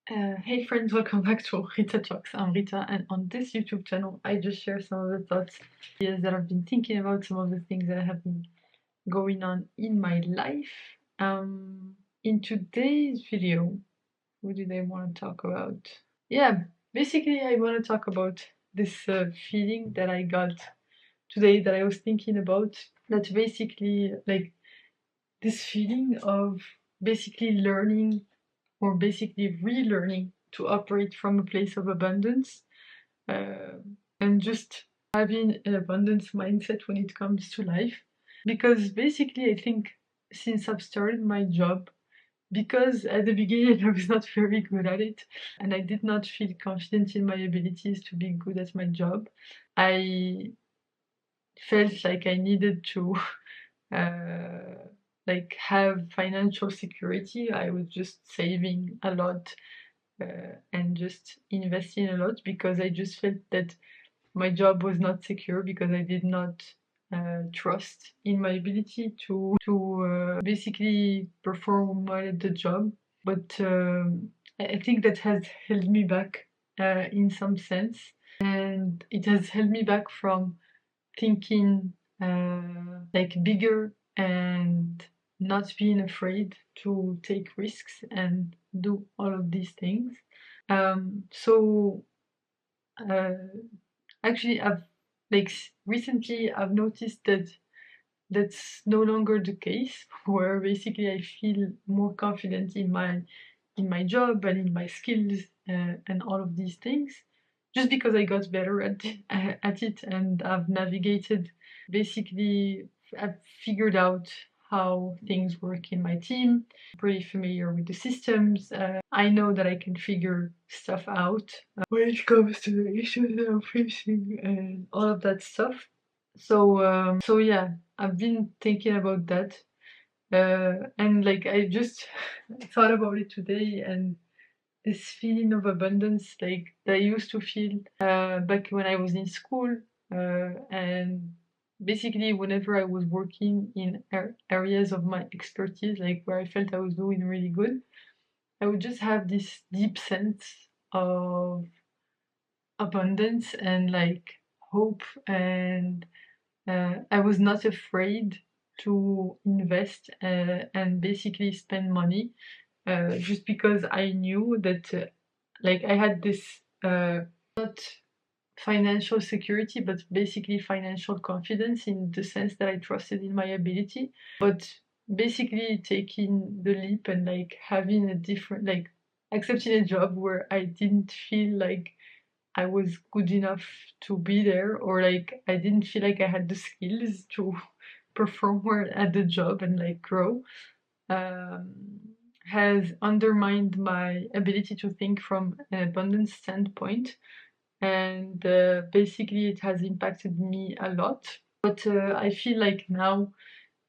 Hey friends, welcome back to Rita Talks. I'm Rita, and on this YouTube channel, I just share some of the thoughts, ideas that I've been thinking about, some of the things that have been going on in my life. In today's video, what did I want to talk about? Yeah, basically, I want to talk about this feeling that I got today that I was thinking about. That's basically like this feeling of basically learning or basically relearning to operate from a place of abundance uh, and just having an abundance mindset when it comes to life. Because basically, I think since I've started my job, because at the beginning I was not very good at it and I did not feel confident in my abilities to be good at my job, I felt like I needed to uh, have financial security. I was just saving a lot and just investing a lot because I just felt that my job was not secure because I did not trust in my ability to basically perform well at the job. But I think that has held me back in some sense, and it has held me back from thinking bigger and not being afraid to take risks and do all of these things. So uh, actually, recently I've noticed that that's no longer the case. Where basically I feel more confident in my job and in my skills and all of these things, just because I got better at it and I've navigated. Basically, I've figured out how things work in my team. Pretty familiar with the systems. I know that I can figure stuff out when it comes to the issues that I'm facing and all of that stuff. So yeah, I've been thinking about that, and like I just thought about it today, and this feeling of abundance, like that I used to feel back when I was in school, and basically whenever I was working in areas of my expertise, like where I felt I was doing really good, I would just have this deep sense of abundance and like hope, and I was not afraid to invest and basically spend money just because I knew that I had this not financial security but basically financial confidence, in the sense that I trusted in my ability. But basically taking the leap and like having a different, like accepting a job where I didn't feel like I was good enough to be there, or like I didn't feel like I had the skills to perform well at the job and like grow, um, has undermined my ability to think from an abundance standpoint. And basically, it has impacted me a lot. But I feel like now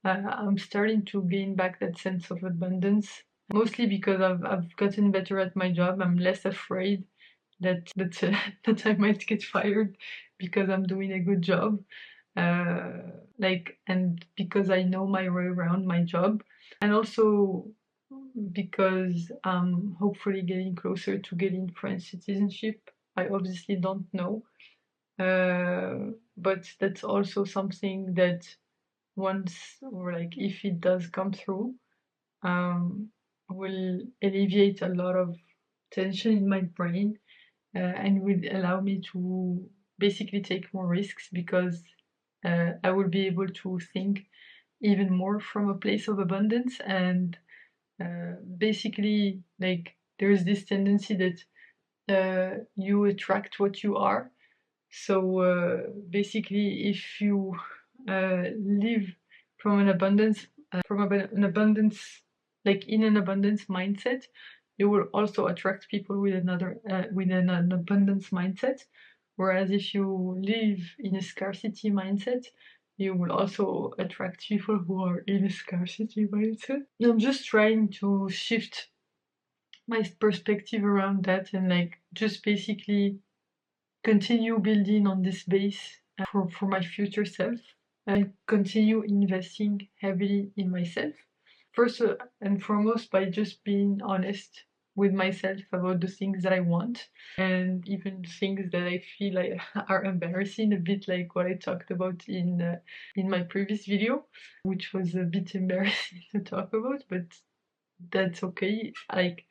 I'm starting to gain back that sense of abundance, mostly because I've gotten better at my job. I'm less afraid that that I might get fired because I'm doing a good job. And because I know my way around my job, and also because I'm hopefully getting closer to getting French citizenship. I obviously don't know, but that's also something that once, or like if it does come through, um, will alleviate a lot of tension in my brain, and will allow me to basically take more risks because I will be able to think even more from a place of abundance. And basically, like, there's this tendency that you attract what you are. So basically, if you live from an abundance, an abundance, like in an abundance mindset, you will also attract people with an abundance mindset. Whereas if you live in a scarcity mindset, you will also attract people who are in a scarcity mindset. I'm just trying to shift my perspective around that and like just basically continue building on this base for my future self, and continue investing heavily in myself. First and foremost, by just being honest with myself about the things that I want, and even things that I feel like are embarrassing, a bit like what I talked about in my previous video, which was a bit embarrassing to talk about, but that's okay. Like,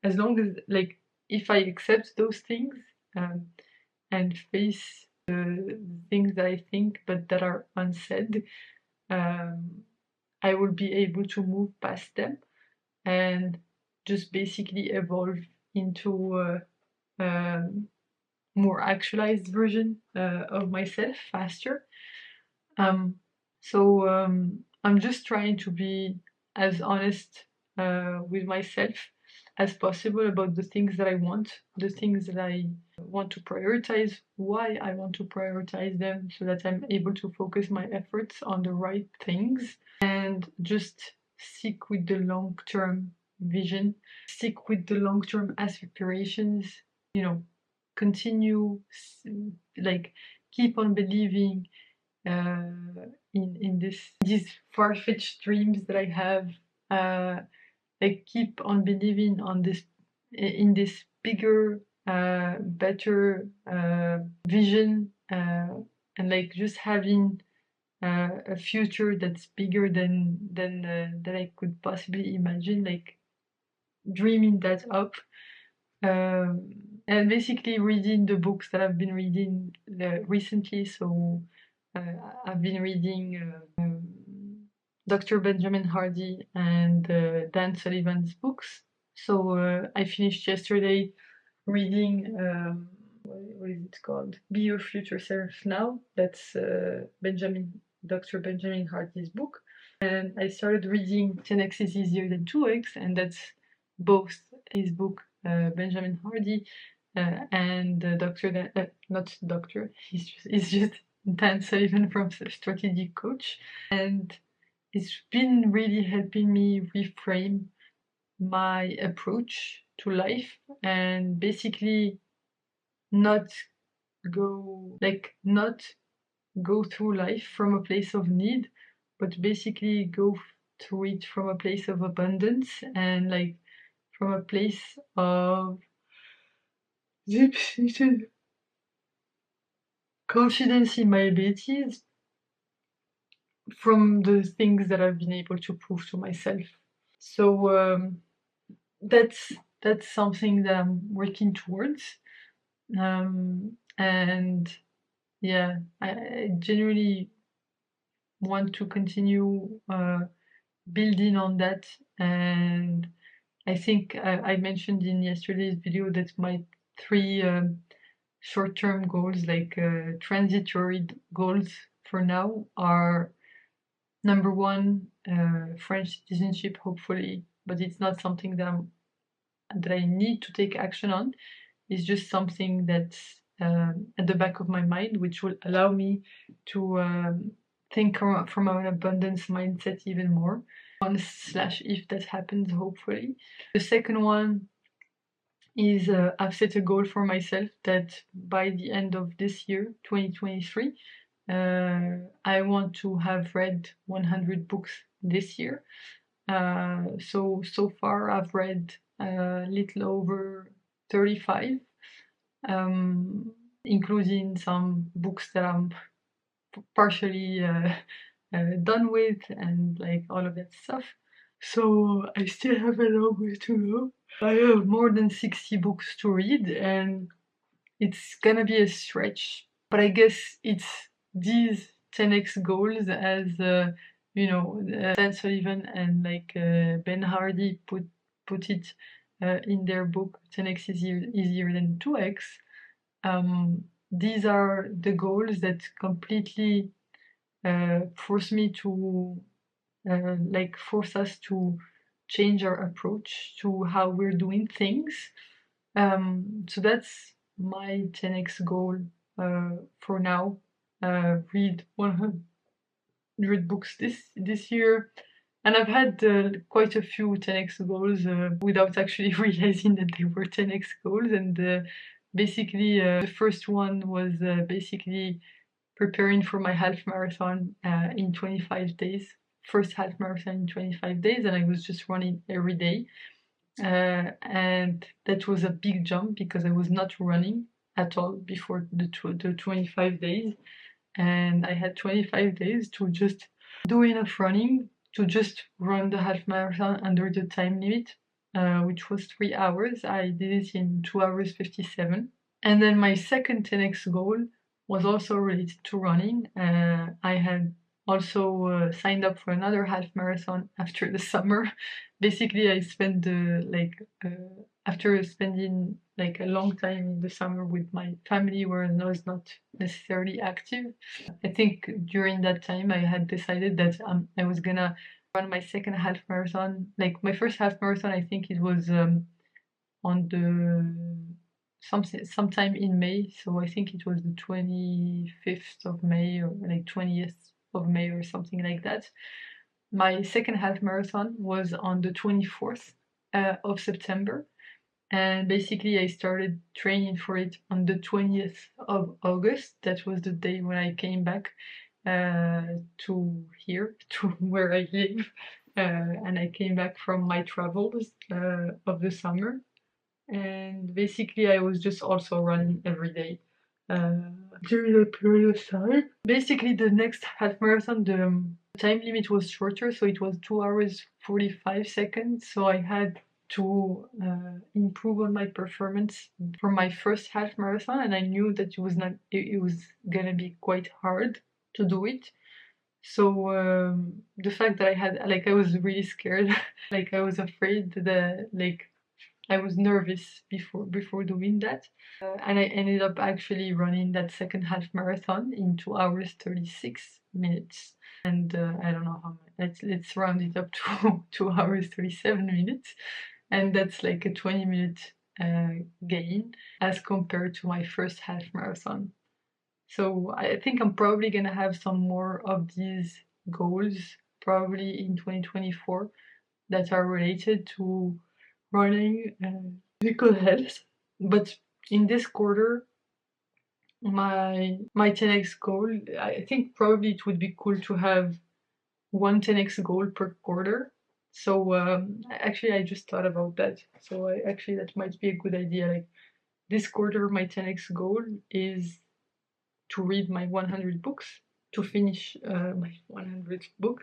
as long as, like, if I accept those things, um, and face the things that I think but that are unsaid, um, I will be able to move past them and just basically evolve into a more actualized version of myself faster. So I'm just trying to be as honest with myself as possible about the things that I want, the things that I want to prioritize, why I want to prioritize them, so that I'm able to focus my efforts on the right things and just stick with the long term vision, stick with the long term aspirations, you know, continue, like, keep on believing uh, in these far-fetched dreams that I have. I keep on believing on this in this bigger, better vision, and like just having a future that's bigger than I could possibly imagine. Like dreaming that up. And basically reading the books that I've been reading recently. So I've been reading Dr. Benjamin Hardy and Dan Sullivan's books. So I finished yesterday reading, what is it called? Be Your Future Self Now. That's Dr. Benjamin Hardy's book. And I started reading 10x is easier than 2x, and that's both his book, Benjamin Hardy, and not doctor, he's just Dan Sullivan from Strategic Coach. And it's been really helping me reframe my approach to life and basically not not go through life from a place of need, but basically go through it from a place of abundance and like from a place of confidence in my abilities, from the things that I've been able to prove to myself. So that's something that I'm working towards. And yeah, I genuinely want to continue building on that. And I think I mentioned in yesterday's video that my 3 short-term goals, like transitory goals for now, are number 1, French citizenship, hopefully, but it's not something that I need to take action on. It's just something that's at the back of my mind, which will allow me to think from an abundance mindset even more. If that happens, hopefully. The second one is I've set a goal for myself that by the end of this year, 2023, I want to have read 100 books this year. So far I've read a little over 35, including some books that I'm partially done with, and like all of that stuff. So I still have a long way to go. I have more than 60 books to read, and it's gonna be a stretch. But I guess it's these 10x goals, as Dan Sullivan and Ben Hardy put it in their book 10x is easier than 2x. These are the goals that completely force me to force us to change our approach to how we're doing things. So that's my 10x goal for now. Read 100 books this year. And I've had quite a few 10x goals without actually realizing that they were 10x goals. And basically, the first one was basically preparing for my half marathon in 25 days. First half marathon in 25 days, and I was just running every day. and that was a big jump because I was not running at all before the 25 days, and I had 25 days to just do enough running to just run the half marathon under the time limit, which was 3 hours. I did it in 2 hours 57. And then my second 10x goal was also related to running. I had also signed up for another half marathon after the summer. Basically, I spent after spending like a long time in the summer with my family where I was not necessarily active. I think during that time I had decided that I was gonna run my second half marathon. Like my first half marathon, I think it was on the sometime in May. So I think it was the 25th of May or like 20th of May or something like that. My second half marathon was on the 24th of September. And basically, I started training for it on the 20th of August. That was the day when I came back to here, to where I live. And I came back from my travels of the summer. And basically, I was just also running every day during that period of time. Basically, the next half marathon, the time limit was shorter, so it was 2 hours 45 seconds. So I had to improve on my performance from my first half marathon, and I knew that it was gonna be quite hard to do it. So the fact that I was really scared, like I was afraid that I was nervous before doing that, and I ended up actually running that second half marathon in 2 hours 36 minutes. And I don't know how much. Let's round it up to 2 hours 37 minutes, and that's like a 20-minute gain as compared to my first half marathon. So I think I'm probably gonna have some more of these goals probably in 2024 that are related to running and physical health. But in this quarter, my 10x goal, I think probably it would be cool to have one 10x goal per quarter. So actually, I just thought about that. So actually, that might be a good idea. Like this quarter, my 10x goal is to read my 100 books, to finish my 100th book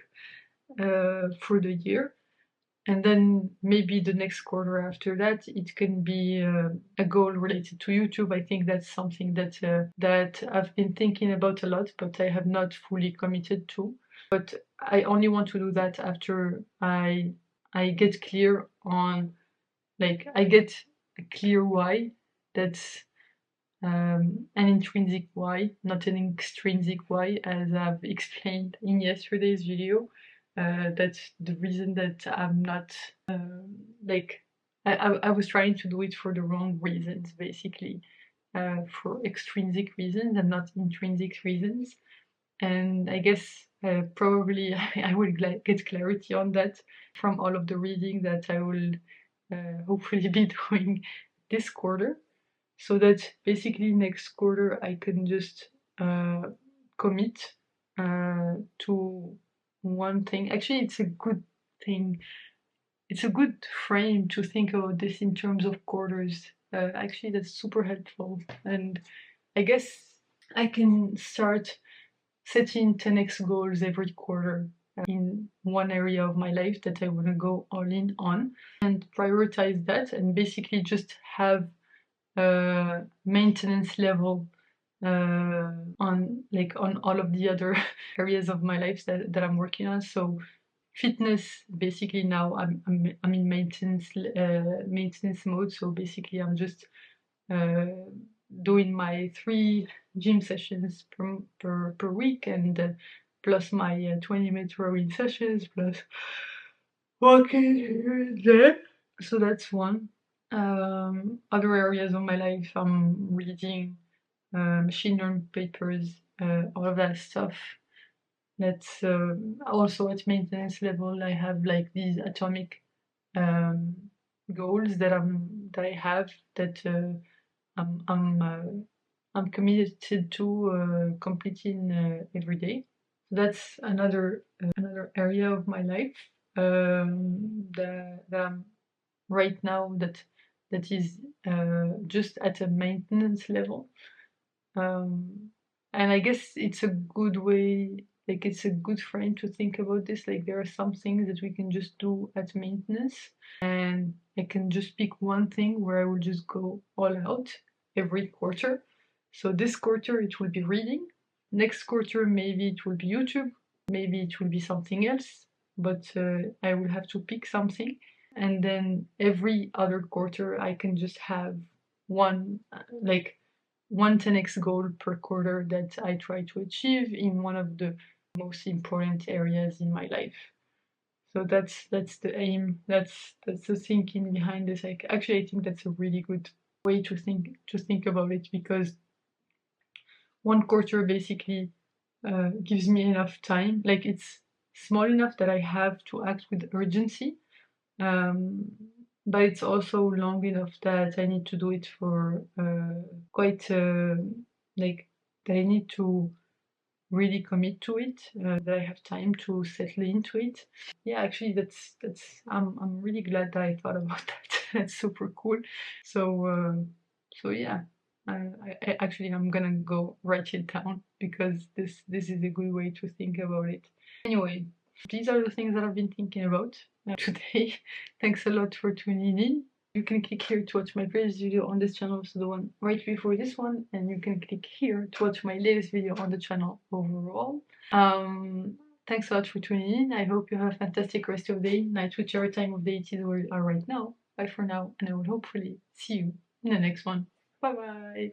for the year. And then maybe the next quarter after that, it can be a goal related to YouTube. I think that's something that I've been thinking about a lot, but I have not fully committed to. But I only want to do that after I get clear on, like, I get a clear why. That's an intrinsic why, not an extrinsic why, as I've explained in yesterday's video. That's the reason that I'm not like I was trying to do it for the wrong reasons, basically, for extrinsic reasons and not intrinsic reasons. And I guess probably I will get clarity on that from all of the reading that I will hopefully be doing this quarter, so that basically next quarter I can just commit to one thing. Actually, it's a good thing. It's a good frame to think about this in terms of quarters. Actually, that's super helpful. And I guess I can start setting 10x goals every quarter in one area of my life that I want to go all in on, and prioritize that, and basically just have maintenance level on all of the other areas of my life that I'm working on. So fitness, basically now I'm in maintenance mode. So basically I'm just doing my 3 gym sessions per week, and plus my 20-minute rowing sessions, plus walking here and there. So that's one. Other areas of my life, I'm reading machine learning papers, all of that stuff. That's also at maintenance level. I have like these atomic goals that I have that I'm committed to completing every day. That's another area of my life that I'm right now that is just at a maintenance level. And I guess it's a good way, like it's a good frame to think about this. Like there are some things that we can just do at maintenance, and I can just pick one thing where I will just go all out every quarter. So this quarter it will be reading. Next quarter maybe it will be YouTube. Maybe it will be something else. But I will have to pick something. And then every other quarter I can just have one like one 10x goal per quarter that I try to achieve in one of the most important areas in my life. So that's the aim. That's the thinking behind this. Like actually, I think that's a really good way to think about it, because one quarter basically gives me enough time. Like it's small enough that I have to act with urgency, um, but it's also long enough that I need to do it for quite like that I need to really commit to it, that I have time to settle into it. Yeah, actually, that's I'm really glad that I thought about that. That's super cool. So so yeah, I actually I'm gonna go write it down, because this is a good way to think about it. Anyway, these are the things that I've been thinking about today. Thanks a lot for tuning in. You can click here to watch my previous video on this channel, so the one right before this one, and you can click here to watch my latest video on the channel overall. Thanks a lot for tuning in. I hope you have a fantastic rest of the day, night, whichever time of day it is where you are right now. Bye for now, and I will hopefully see you in the next one. Bye bye!